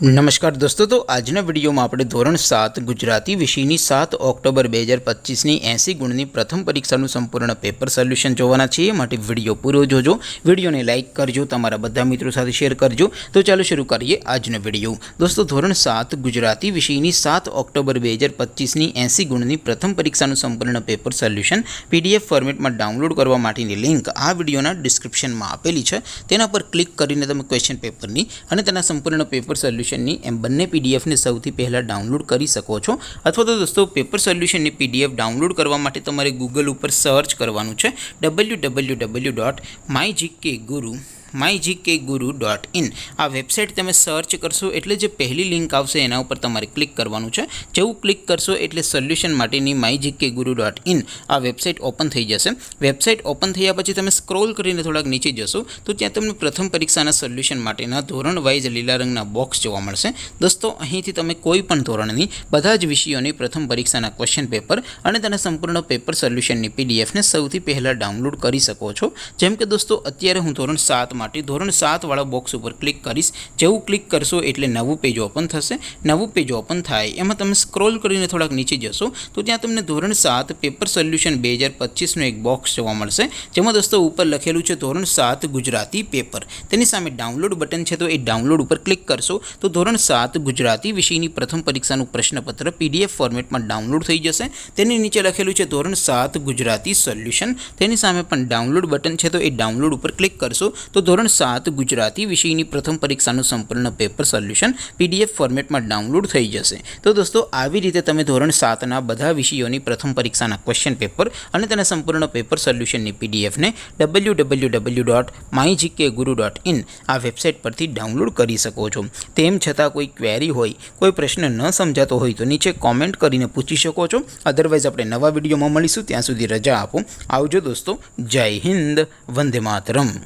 नमस्कार दोस्तों, तो आज वीडियो में आपणे धोरण 7 गुजराती विषयनी 7 ऑक्टोबर 2025 ની 80 गुणनी प्रथम परीक्षाનું संपूर्ण पेपर सोल्यूशन જોવાના છીએ। માટે વિડીયો પૂરો જોજો, વિડીયોને લાઇક કરજો, તમારા બધા મિત્રો સાથે શેર કરજો। તો ચાલો શરૂ કરીએ આજનો વિડીયો। दोस्तों, ધોરણ 7 गुजराती विषयनी 7 ऑक्टोबर 2025 ની 80 गुणनी प्रथम परीक्षाનું संपूर्ण पेपर सोल्यूशन पीडीएफ फॉर्मेटમાં ડાઉનલોડ કરવા માટેની લિંક આ વિડીયોના ડિસ્ક્રિપ્શનમાં આપેલી છે। તેના પર ક્લિક કરીને તમે ક્વેશ્ચન પેપરની અને તેના સંપૂર્ણ પેપર સોલ્યુશન एम बने पीडीएफ ने सौथी पहला डाउनलॉड कर सको छो। अथवा तो दोस्तों पेपर सोल्यूशन ने पीडीएफ डाउनलॉड करवा माटे तमारे गूगल पर सर्च करवानुं छे www.mygkguru.in आ वेबसाइट तमे सर्च करशो एटले जे पहली लिंक आवशे एना उपर तमारे क्लिक करवानुं छे। जेवुं क्लिक करशो एटले सोल्यूशन माटेनी mygkguru.in आ वेबसाइट ओपन थई जशे। वेबसाइट ओपन थया पछी तमे स्क्रॉल करीने थोड़ाक नीचे जशो तो त्यां तमने प्रथम परीक्षाना सोल्यूशन माटेना धोरण वाइज लीला रंगना बॉक्स जोवा मळशे। दोस्तों, અહીંથી તમે કોઈ પણ ધોરણની બધા જ વિષયોની પ્રથમ પરીક્ષાના ક્વેશ્ચન પેપર અને તેના સંપૂર્ણ પેપર સોલ્યુશનની પીડીએફ ને સૌથી પહેલા ડાઉનલોડ કરી શકો છો। જેમ કે દોસ્તો, અત્યારે હું ધોરણ 7 માટે ધોરણ 7 વાળા બોક્સ ઉપર ક્લિક કરીશ। જેવું ક્લિક કરશો એટલે નવું પેજ ઓપન થશે। નવું પેજ ઓપન થાય એમાં તમે સ્ક્રોલ કરીને થોડાક નીચે જશો તો ત્યાં તમને ધોરણ 7 પેપર સોલ્યુશન 2025 નો એક બોક્સ જોવા મળશે। જેમાં દોસ્તો ઉપર લખેલું છે ધોરણ 7 ગુજરાતી પેપર। તેની સામે ડાઉનલોડ બટન છે, તો એ ડાઉનલોડ ઉપર ક્લિક કરશો તો ધોરણ 7 गुजराती विषयनी प्रथम परीक्षाનું प्रश्नपत्र पीडीएफ फॉर्मेट में डाउनलॉड थई जशे। तेनी नीचे लखेलुं छे धोरण 7 गुजराती सोल्यूशन। तेनी सामे पण डाउनलॉड बटन छे, तो ए डाउनलॉड पर क्लिक करशो तो धोरण 7 गुजराती विषयनी प्रथम परीक्षाનું संपूर्ण पेपर सोल्यूशन पीडीएफ फॉर्मेट में डाउनलॉड थई जशे। तो दोस्तों, આવી રીતે તમે ધોરણ 7 ના બધા વિષયોની પ્રથમ પરીક્ષાના ક્વેશ્ચન પેપર અને તેના સંપૂર્ણ પેપર સોલ્યુશનની પીડીએફ ને www.mygkguru.in આ વેબસાઇટ પરથી ડાઉનલોડ કરી શકો છો। તેમ છતાં कोई क्वेरी होय, कोई प्रश्न न समझातो होय तो नीचे कॉमेंट करीने पूछी शको छो। अदरवाइज आपणे नवा विडियोमां मळीशुं, त्यां सुधी रजा आपो। आवजो दोस्तों, जय हिंद, वंदे मातरम।